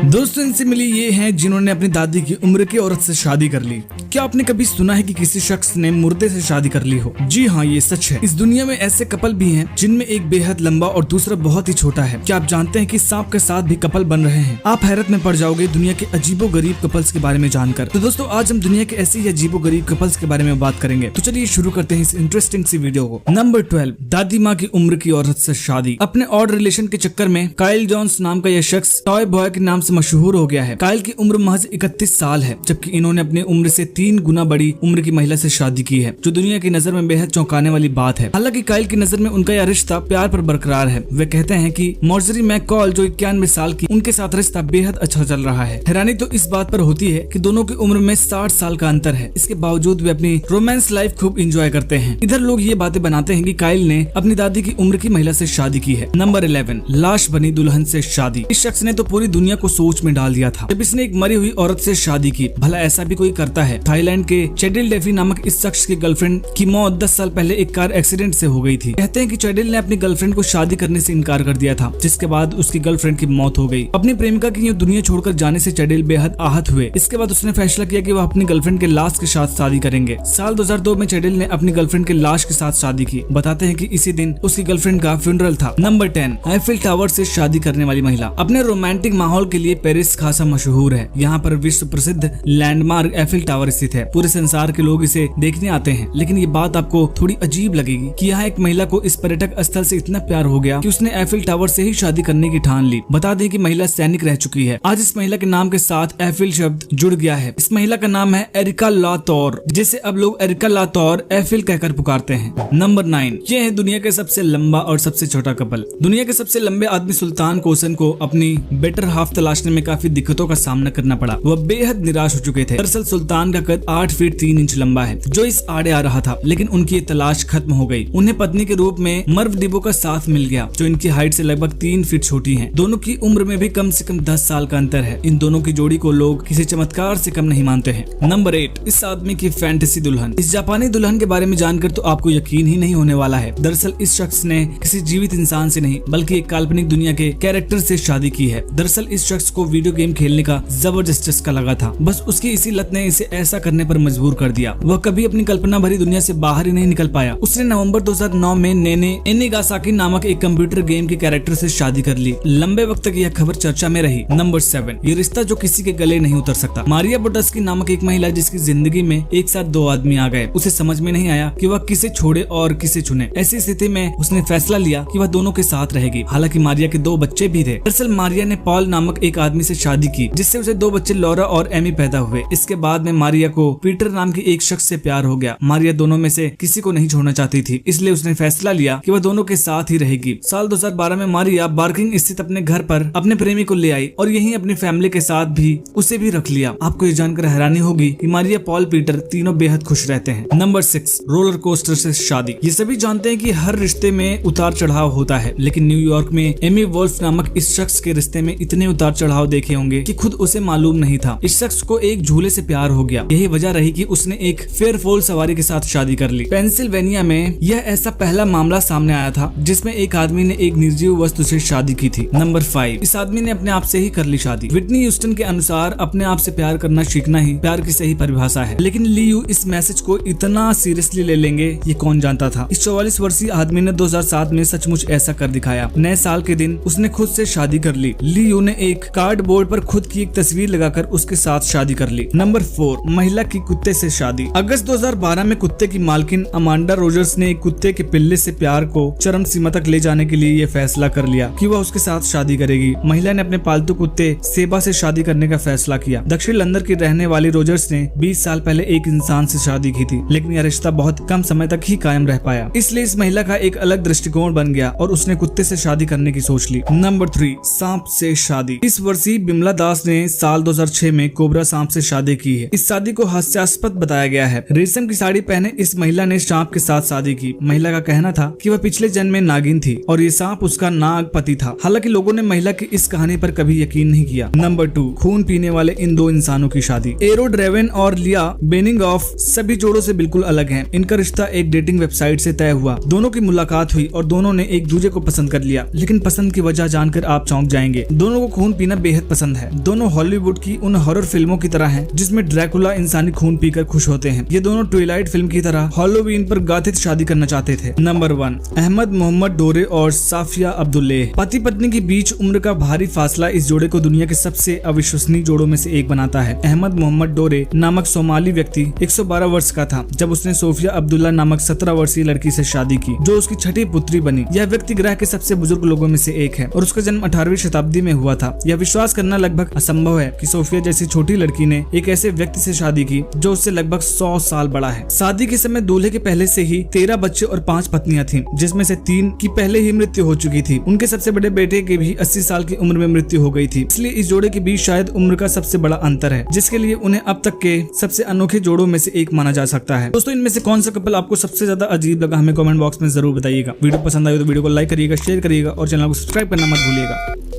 दोस्तों इनसे मिली ये हैं जिन्होंने अपनी दादी की उम्र की औरत से शादी कर ली। क्या आपने कभी सुना है कि किसी शख्स ने मुर्दे से शादी कर ली हो? जी हाँ, ये सच है। इस दुनिया में ऐसे कपल भी हैं जिनमें एक बेहद लंबा और दूसरा बहुत ही छोटा है। क्या आप जानते हैं कि सांप के साथ भी कपल बन रहे हैं? आप हैरत में पड़ जाओगे दुनिया के अजीबो गरीब कपल्स के बारे में जानकर। तो दोस्तों आज हम दुनिया के ऐसे ही अजीबो गरीब कपल्स के बारे में बात करेंगे। तो चलिए शुरू करते हैं इस इंटरेस्टिंग सी वीडियो को। नंबर 12, दादी माँ की उम्र की औरत से शादी। अपने ऑड रिलेशन के चक्कर में काइल जॉन्स नाम का यह शख्स टॉय बॉय के नाम से मशहूर हो गया है। काइल की उम्र महज 31 साल है, जबकि इन्होंने अपनी उम्र से 3 गुना बड़ी उम्र की महिला से शादी की है, जो दुनिया की नजर में बेहद चौंकाने वाली बात है। हालांकि काइल की नजर में उनका यह रिश्ता प्यार पर बरकरार है। वे कहते हैं कि मॉर्जरी मैककॉल जो 91 साल की, उनके साथ रिश्ता बेहद अच्छा चल रहा है। हैरानी तो इस बात पर होती है कि दोनों की उम्र में 60 साल का अंतर है। इसके बावजूद वे अपनी रोमांस लाइफ खूब एंजॉय करते हैं। इधर लोग ये बातें बनाते हैं कि काइल ने अपनी दादी की उम्र की महिला से शादी की है। नंबर 11, लाश बनी दुल्हन से शादी। इस शख्स ने तो पूरी दुनिया को सोच में डाल दिया था जब इसने एक मरी हुई औरत से शादी की। भला ऐसा भी कोई करता है? थाईलैंड के चैडिल डेफी नामक इस शख्स की गर्लफ्रेंड की मौत 10 साल पहले एक कार एक्सीडेंट से हो गई थी। कहते हैं कि चैडिल ने अपनी गर्लफ्रेंड को शादी करने से इनकार कर दिया था, जिसके बाद उसकी गर्लफ्रेंड की मौत हो गई। अपनी प्रेमिका की दुनिया छोड़कर जाने से चैडिल बेहद आहत हुए। इसके बाद उसने फैसला किया कि वह अपनी गर्लफ्रेंड के लाश के साथ शादी करेंगे। साल 2002 में चैडिल ने अपनी गर्लफ्रेंड के लाश के साथ शादी की। बताते हैं कि इसी दिन उसकी गर्लफ्रेंड का फ्यूनरल था। नंबर 10, आईफिल टावर से शादी करने वाली महिला। अपने रोमांटिक माहौल के लिए पेरिस खासा मशहूर है। यहाँ पर विश्व प्रसिद्ध लैंडमार्क आईफिल टावर स्थित है। पूरे संसार के लोग इसे देखने आते हैं। लेकिन ये बात आपको थोड़ी अजीब लगेगी कि यहाँ एक महिला को इस पर्यटक स्थल से इतना प्यार हो गया कि उसने आईफिल टावर से ही शादी करने की ठान ली। बता दें कि महिला सैनिक रह चुकी है। आज इस महिला के नाम के साथ आईफिल शब्द जुड़ गया है। इस महिला का नाम है एरिका लातौर, जिसे अब लोग एरिका लातौर आईफिल कहकर पुकारते हैं। नंबर 9, ये है दुनिया के सबसे लंबा और सबसे छोटा कपल। दुनिया के सबसे लंबे आदमी सुल्तान कोसन को अपनी बेटर हाफ तलाशने में काफी दिक्कतों का सामना करना पड़ा। वह बेहद निराश हो चुके थे। दरअसल सुल्तान का कद 8 फीट 3 इंच लंबा है, जो इस आड़े आ रहा था। लेकिन उनकी तलाश खत्म हो गई। उन्हें पत्नी के रूप में मर्व डिबो का साथ मिल गया, जो इनकी हाइट से लगभग 3 फीट छोटी है। दोनों की उम्र में भी कम से कम 10 साल का अंतर है। इन दोनों की जोड़ी को लोग किसी चमत्कार से कम नहीं मानते हैं। नंबर 8, इस आदमी की फैंटेसी दुल्हन। इस जापानी दुल्हन के बारे में जानकर तो आपको यकीन ही नहीं होने वाला है। दरअसल इस शख्स ने किसी जीवित इंसान से नहीं, बल्कि एक काल्पनिक दुनिया के कैरेक्टर से शादी की है। दरअसल इस शख्स को वीडियो गेम खेलने का जबरदस्त चस्का लगा था। बस उसकी इसी लत ने इसे ऐसा करने पर मजबूर कर दिया। वह कभी अपनी कल्पना भरी दुनिया से बाहर ही नहीं निकल पाया। उसने नवंबर 2009 में नेने एनिगासाकी नामक एक कंप्यूटर गेम के कैरेक्टर से शादी कर ली। लंबे वक्त तक यह खबर चर्चा में रही। नंबर 7, ये रिश्ता जो किसी के गले नहीं उतर सकता। मारिया बोटस्की नामक एक महिला जिसकी जिंदगी में एक साथ 2 आदमी आ गए। उसे समझ में नहीं आया कि वह किसे छोड़े और किसे चुने। ऐसी स्थिति में उसने फैसला लिया कि वह दोनों के साथ रहेगी। हालांकि मारिया के 2 बच्चे भी थे। दरअसल मारिया ने पॉल नामक एक आदमी से शादी की, जिससे उसे 2 बच्चे लॉरा और एमी पैदा हुए। इसके बाद में मारिया को पीटर नाम की एक शख्स से प्यार हो गया। मारिया दोनों में से किसी को नहीं छोड़ना चाहती थी, इसलिए उसने फैसला लिया कि वह दोनों के साथ ही रहेगी। साल 2012 में मारिया बार्किंग स्थित अपने घर पर अपने प्रेमी को ले आई और यहीं अपनी फैमिली के साथ भी उसे भी रख लिया। आपको ये जानकर हैरानी होगी कि मारिया, पॉल, पीटर तीनों बेहद खुश रहते हैं। नंबर 6, रोलर कोस्टर से शादी। ये सभी जानते हैं कि हर रिश्ते में उतार चढ़ाव होता है, लेकिन न्यूयॉर्क में एमी वोल्फ नामक इस शख्स के रिश्ते में इतने उतार चढ़ाव देखे होंगे कि खुद उसे मालूम नहीं था। इस शख्स को एक झूले से प्यार हो गया। यही वजह रही कि उसने एक फेयरफॉल सवारी के साथ शादी कर ली। पेंसिल्वेनिया में यह ऐसा पहला मामला सामने आया था जिसमें एक आदमी ने एक निर्जीव वस्तु से शादी की थी। नंबर 5, इस आदमी ने अपने आप से ही कर ली शादी। व्हिटनी ह्यूस्टन के अनुसार अपने आप से प्यार करना सीखना ही प्यार की सही परिभाषा है। लेकिन ली यू इस मैसेज को इतना सीरियसली ले लेंगे ये कौन जानता था। इस 44 वर्षीय आदमी ने 2007 में सचमुच ऐसा कर दिखाया। नए साल के दिन उसने खुद से शादी कर ली। ली यू ने एक कार्डबोर्ड पर खुद की एक तस्वीर लगाकर उसके साथ शादी कर ली। नंबर 4, महिला की कुत्ते से शादी। अगस्त 2012 में कुत्ते की मालकिन अमांडा रोजर्स ने एक कुत्ते के पिल्ले से प्यार को चरम सीमा तक ले जाने के लिए ये फैसला कर लिया कि वह उसके साथ शादी करेगी। महिला ने अपने पालतू कुत्ते सेबा से शादी करने का फैसला किया। दक्षिण लंदन की रहने वाली रोजर्स ने 20 साल पहले एक इंसान से शादी की थी, लेकिन यह रिश्ता बहुत कम समय तक ही कायम रह पाया। इसलिए इस महिला का एक अलग दृष्टिकोण बन गया और उसने कुत्ते से शादी करने की सोच ली। नंबर 3, सांप से शादी। इस वर्षीय बिमला दास ने साल 2006 में कोबरा सांप से शादी की है। इस शादी को हास्यास्पद बताया गया है। रेशम की साड़ी पहने इस महिला ने सांप के साथ शादी की। महिला का कहना था कि वह पिछले जन्म में नागिन थी और ये सांप उसका नाग पति था। हालांकि लोगों ने महिला की इस कहानी पर कभी यकीन नहीं किया। नंबर 2, खून पीने वाले इन 2 इंसानों की शादी। एरो ड्रेवन और लिया बेनिंगऑफ सभी जोड़ों से बिल्कुल अलग हैं। इनका रिश्ता एक डेटिंग वेबसाइट से तय हुआ। दोनों की मुलाकात हुई और दोनों ने एक दूसरे को पसंद कर लिया। लेकिन पसंद की वजह जानकर आप चौंक जाएंगे। दोनों को खून पीना देखना बेहद पसंद है। दोनों हॉलीवुड की उन हॉरर फिल्मों की तरह हैं जिसमें ड्रैकुला इंसानी खून पीकर खुश होते हैं। ये दोनों ट्विलाइट फिल्म की तरह हैलोवीन पर गाथित शादी करना चाहते थे। नंबर 1, अहमद मोहम्मद डोरे और साफिया अब्दुल्लेह। पति पत्नी के बीच उम्र का भारी फासला इस जोड़े को दुनिया के सबसे अविश्वसनीय जोड़ों में से एक बनाता है। अहमद मोहम्मद डोरे नामक सोमाली व्यक्ति 112 वर्ष का था जब उसने सोफिया अब्दुल्ला नामक 17 वर्षीय लड़की से शादी की, जो उसकी छठी पुत्री बनी। यह व्यक्ति ग्रह के सबसे बुजुर्ग लोगों में से एक है और उसका जन्म 18वीं शताब्दी में हुआ था। यह विश्वास करना लगभग असंभव है कि सोफिया जैसी छोटी लड़की ने एक ऐसे व्यक्ति से शादी की जो उससे लगभग 100 साल बड़ा है। शादी के समय दूल्हे के पहले से ही 13 बच्चे और 5 पत्नियां थीं, जिसमें से 3 की पहले ही मृत्यु हो चुकी थी। उनके सबसे बड़े बेटे की भी 80 साल की उम्र में मृत्यु हो गई थी। इसलिए इस जोड़े के बीच शायद उम्र का सबसे बड़ा अंतर है, जिसके लिए उन्हें अब तक के सबसे अनोखे जोड़ों में से एक माना जा सकता है। दोस्तों, इनमें से कौन सा कपल आपको सबसे ज्यादा अजीब लगा, हमें कमेंट बॉक्स में जरूर बताइएगा। वीडियो पसंद आई तो वीडियो को लाइक करिएगा, शेयर करिएगा और चैनल को सब्सक्राइब करना मत भूलिएगा।